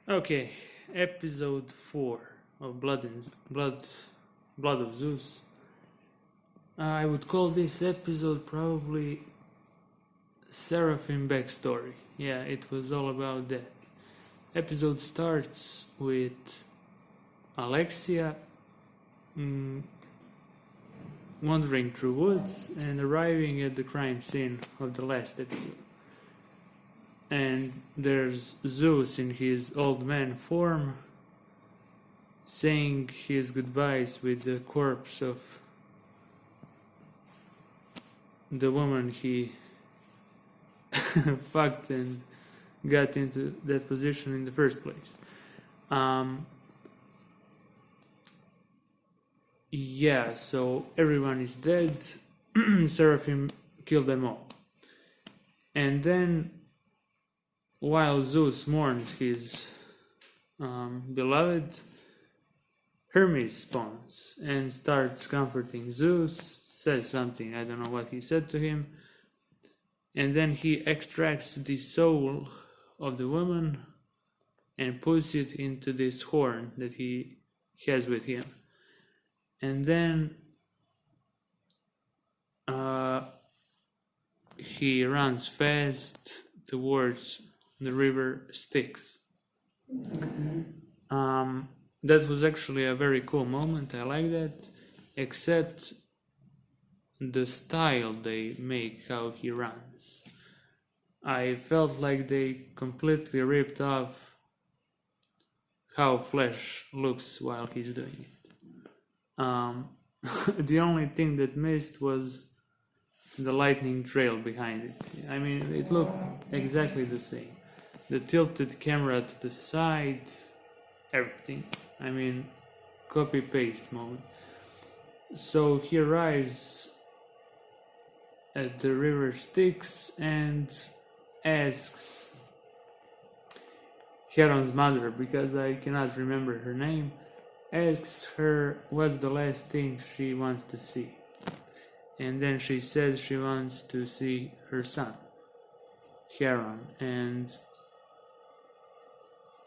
Okay, episode 4 of Blood of Zeus. I would call this episode probably Seraphim backstory. Yeah, it was all about that. Episode starts with Alexia wandering through woods and arriving at the crime scene of the last episode. And there's Zeus in his old man form saying his goodbyes with the corpse of the woman he fucked and got into that position in the first place. Yeah, so everyone is dead. Seraphim killed them all. And then, while Zeus mourns his beloved, Hermes spawns and starts comforting Zeus, says something, I don't know what he said to him, and then he extracts the soul of the woman and puts it into this horn that he has with him. And then he runs fast towards the river Styx. That was actually a very cool moment. I like that, except the style they make, how he runs. I felt like they completely ripped off how Flash looks while he's doing it. The only thing that missed was the lightning trail behind it. I mean, it looked exactly the same. The tilted camera to the side, everything. I mean, copy-paste moment. So he arrives at the river Styx and asks Heron's mother, because I cannot remember her name, asks her what's the last thing she wants to see. And then she says she wants to see her son, Heron. And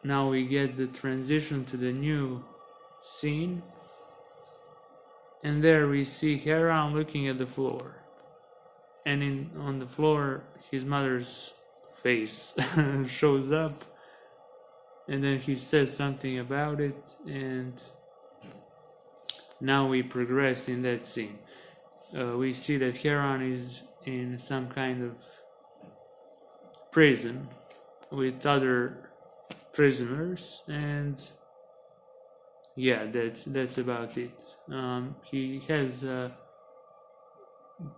now we get the transition to the new scene. And there we see Heron looking at the floor. And on the floor, his mother's face shows up. And then he says something about it. And now we progress in that scene. We see that Heron is in some kind of prison with other prisoners, and yeah, that's about it. He has a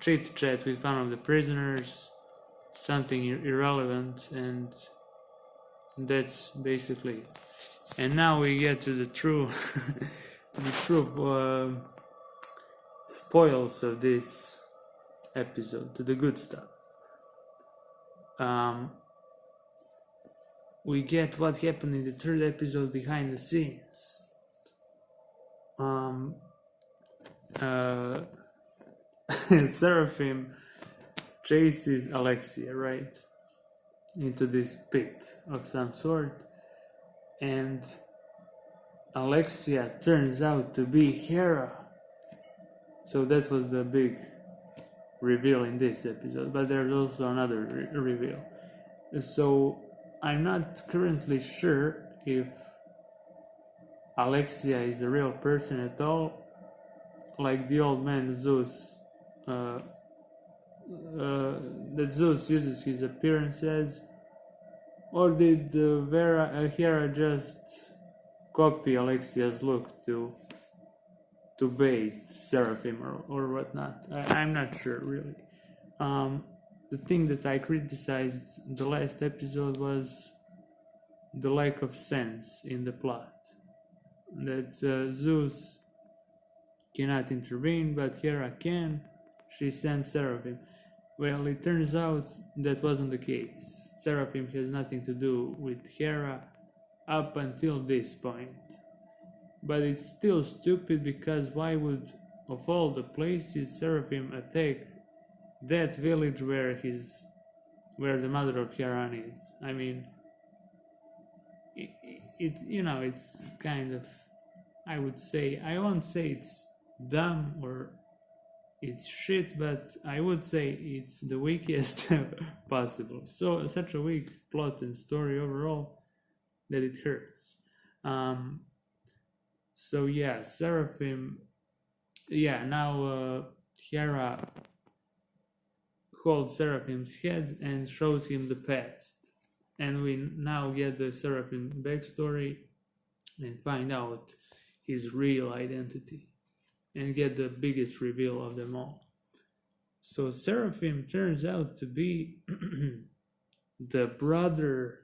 chit chat with one of the prisoners, something irrelevant, and that's basically it. And now we get to the true spoils of this episode, to the good stuff. We get what happened in the third episode behind the scenes. Seraphim chases Alexia, right, into this pit of some sort, and Alexia turns out to be Hera. So that was the big reveal in this episode, but there's also another reveal. So I'm not currently sure if Alexia is a real person at all, like the old man Zeus, that Zeus uses his appearance as, or did Hera just copy Alexia's look to bait Seraphim or whatnot. I'm not sure, really. The thing that I criticized the last episode was the lack of sense in the plot. That Zeus cannot intervene, but Hera can. She sends Seraphim. Well, it turns out that wasn't the case. Seraphim has nothing to do with Hera up until this point. But it's still stupid, because why would, of all the places, Seraphim attack that village where the mother of Heron is? I mean, it's kind of, I won't say it's dumb or it's shit, but I would say it's the weakest possible. So such a weak plot and story overall that it hurts. So yeah, Seraphim. Yeah, now Hera holds Seraphim's head and shows him the past, and we now get the Seraphim backstory and find out his real identity and get the biggest reveal of them all. So Seraphim turns out to be the brother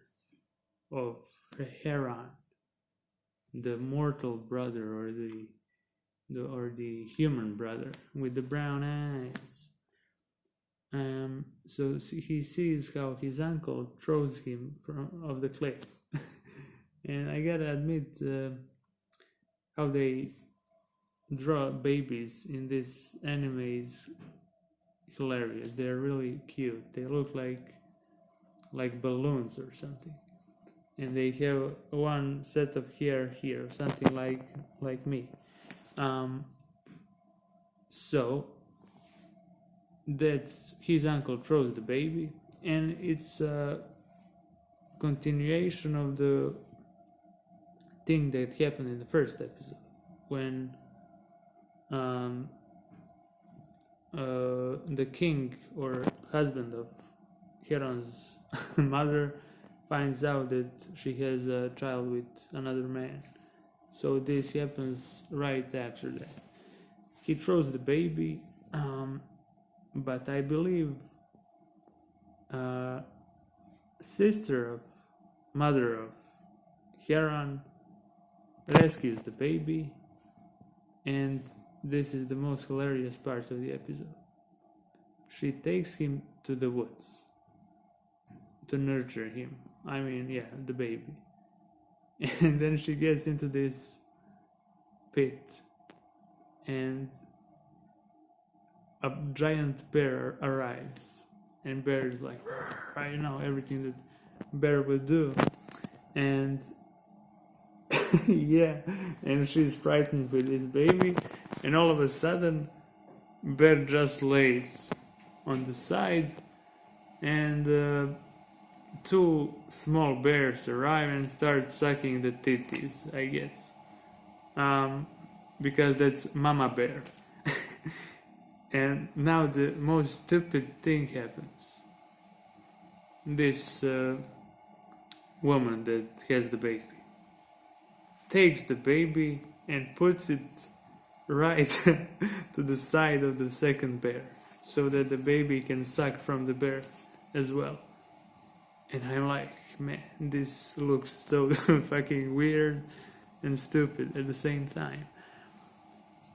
of Heron, the mortal brother, or the human brother with the brown eyes. So he sees how his uncle throws him off the cliff, and I gotta admit, how they draw babies in this anime is hilarious. They're really cute. They look like balloons or something, and they have one set of hair here, something like me. So that's his uncle throws the baby, and it's a continuation of the thing that happened in the first episode when the king or husband of Heron's mother finds out that she has a child with another man. So this happens right after that. He throws the baby, but I believe mother of Heron rescues the baby, and this is the most hilarious part of the episode. She takes him to the woods to nurture him. I mean, yeah, the baby. And then she gets into this pit, and a giant bear arrives, and bear is like, I know everything that bear would do, and yeah, and she's frightened with this baby, and all of a sudden bear just lays on the side, and two small bears arrive and start sucking the titties, I guess, because that's mama bear. And now the most stupid thing happens. This woman that has the baby takes the baby and puts it right to the side of the second bear so that the baby can suck from the bear as well. And I'm like, man, this looks so fucking weird and stupid at the same time.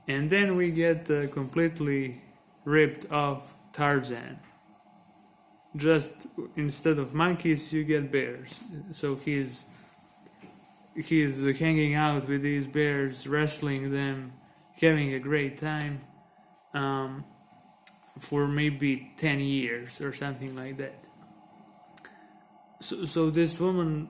And then we get a completely ripped off Tarzan. Just instead of monkeys, you get bears. So he's hanging out with these bears, wrestling them, having a great time, for maybe 10 years or something like that. So this woman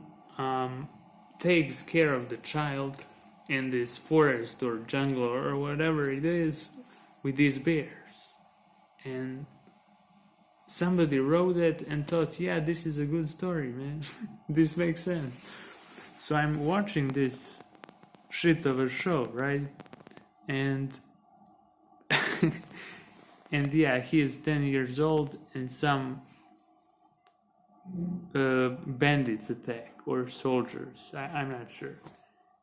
takes care of the child in this forest or jungle or whatever it is with these bears. And somebody wrote it and thought, yeah, this is a good story, man. This makes sense. So I'm watching this shit of a show, right? And and yeah, he is 10 years old, and some bandits attack, or soldiers, I'm not sure.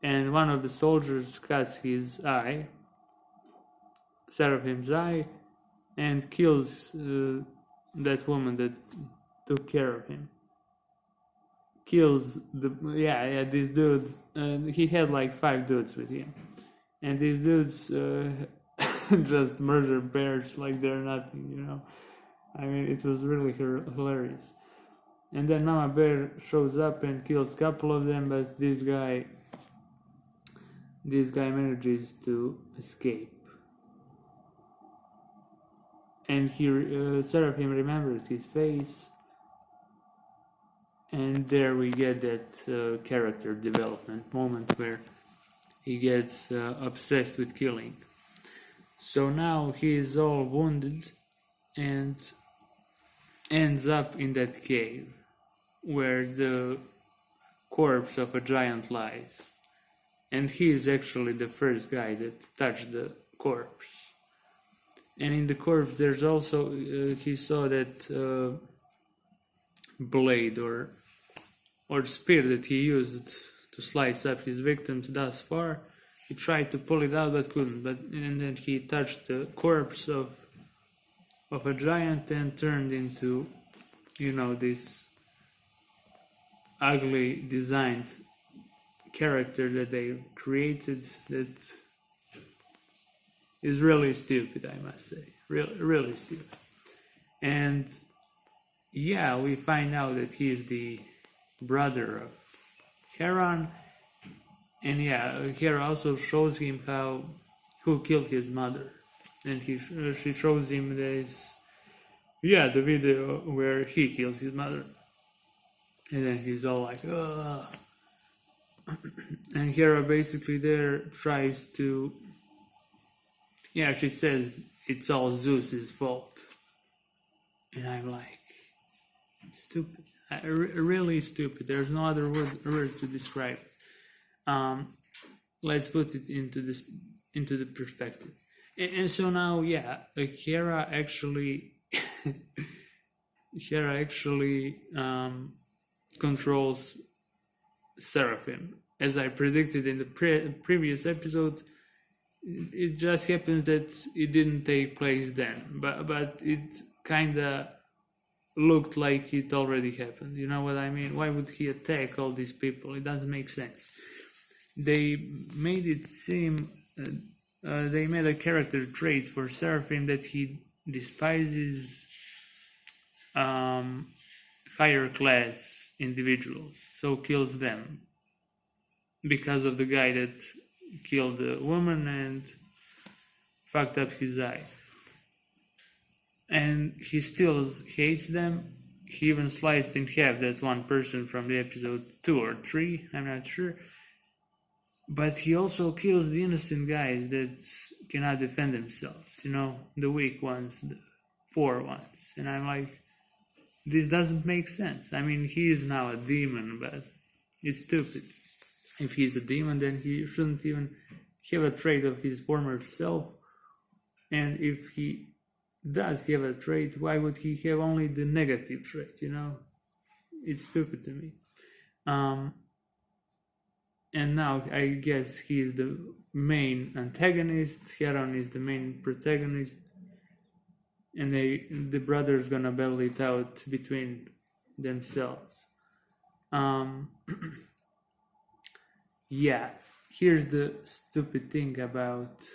And one of the soldiers cuts his eye, Seraphim's eye, and kills that woman that took care of him. Kills this dude. He had like 5 dudes with him, and these dudes just murder bears like they're nothing, you know. I mean, it was really hilarious. And then Mama Bear shows up and kills a couple of them, but this guy manages to escape. And Seraphim remembers his face, And there we get that character development moment where he gets obsessed with killing. So now he is all wounded and ends up in that cave where the corpse of a giant lies. And he is actually the first guy that touched the corpse. And in the corpse there's also, he saw that blade or spear that he used to slice up his victims thus far. He tried to pull it out but couldn't. And then he touched the corpse of a giant and turned into, this ugly designed character that they created that is really stupid, I must say. Really stupid. And yeah, we find out that he is the brother of Heron. And yeah, Hera also shows him who killed his mother. And she shows him this, the video where he kills his mother. And then he's all like, ugh. And Hera basically there tries to, she says it's all Zeus's fault. And I'm like, stupid. Really stupid. There's no other word to describe it. Let's put it into the perspective. And so now, Hera actually controls Seraphim. As I predicted in the previous episode, it just happens that it didn't take place then, but it kinda looked like it already happened. You know what I mean? Why would he attack all these people? It doesn't make sense. They made it seem, they made a character trait for Seraphim that he despises higher class individuals, so kills them because of the guy that killed the woman and fucked up his eye. And he still hates them. He even sliced in half that one person from the episode 2 or 3, I'm not sure. But he also kills the innocent guys that cannot defend themselves, the weak ones, the poor ones. And I'm like, this doesn't make sense. I mean, he is now a demon, but it's stupid. If he's a demon, then he shouldn't even have a trait of his former self. And if he does have a trait, why would he have only the negative trait, It's stupid to me. And now I guess he is the main antagonist, Heron is the main protagonist, and the brothers gonna battle it out between themselves. Here's the stupid thing about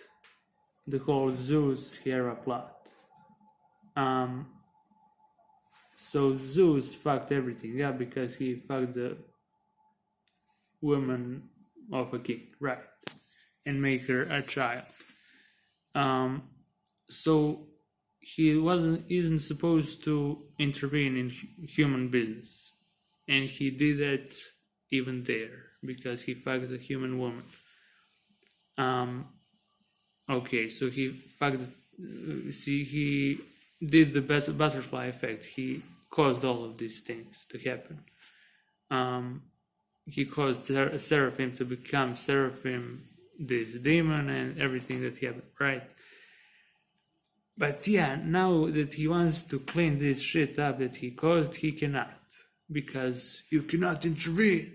the whole Zeus Hera plot. So Zeus fucked everything up because he fucked the woman of a king, right? And make her a child. So he isn't supposed to intervene in human business, and he did that even there because he fucked a human woman. Okay, so he fucked. He did the butterfly effect. He caused all of these things to happen. He caused Seraphim to become Seraphim, this demon, and everything that happened, right? But now that he wants to clean this shit up that he caused, he cannot. Because you cannot intervene.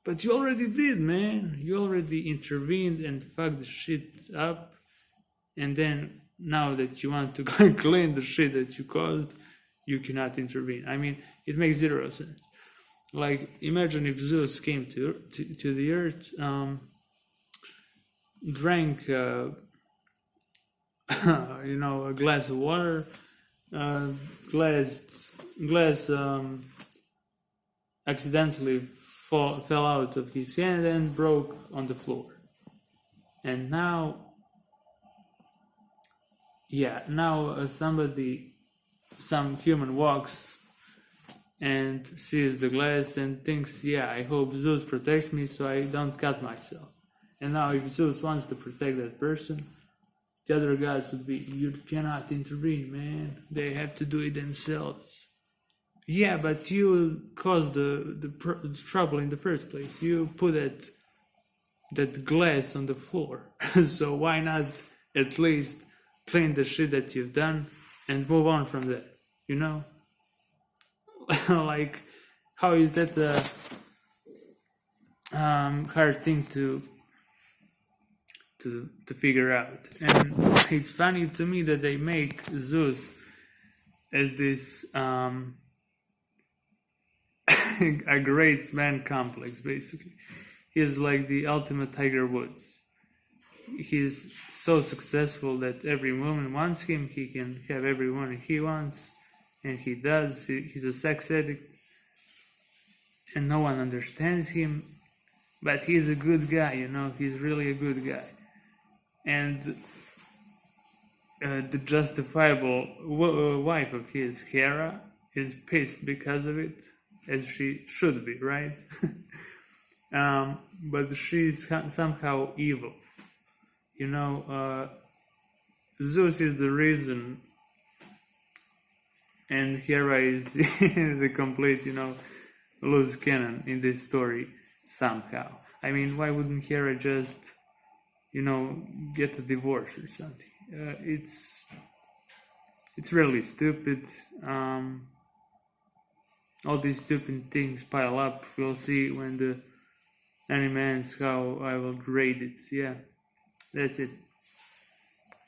But you already did, man. You already intervened and fucked the shit up. And then, now that you want to clean the shit that you caused, you cannot intervene. I mean, it makes zero sense. Like, imagine if Zeus came to the earth, drank, a glass of water, glass accidentally fell out of his hand and broke on the floor. And now some human walks and sees the glass and thinks, yeah, I hope Zeus protects me so I don't cut myself. And now if Zeus wants to protect that person, the other guys would be, you cannot intervene, man. They have to do it themselves. Yeah, but you caused the trouble in the first place. You put that glass on the floor. So why not at least clean the shit that you've done and move on from that, you know? Like, how is that a hard thing to figure out? And it's funny to me that they make Zeus as this a great man complex, basically. He's like the ultimate Tiger Woods. He's so successful that every woman wants him. He can have every woman he wants, and he does. He's a sex addict, and no one understands him. But he's a good guy, you know. He's really a good guy, and the justifiable wife of his, Hera, is pissed because of it, as she should be, right? But she's somehow evil. You know, Zeus is the reason, and Hera is the complete, you know, loose cannon in this story somehow. I mean, why wouldn't Hera just, you know, get a divorce or something? It's really stupid. All these stupid things pile up. We'll see when the anime ends how I will grade it. Yeah, that's it.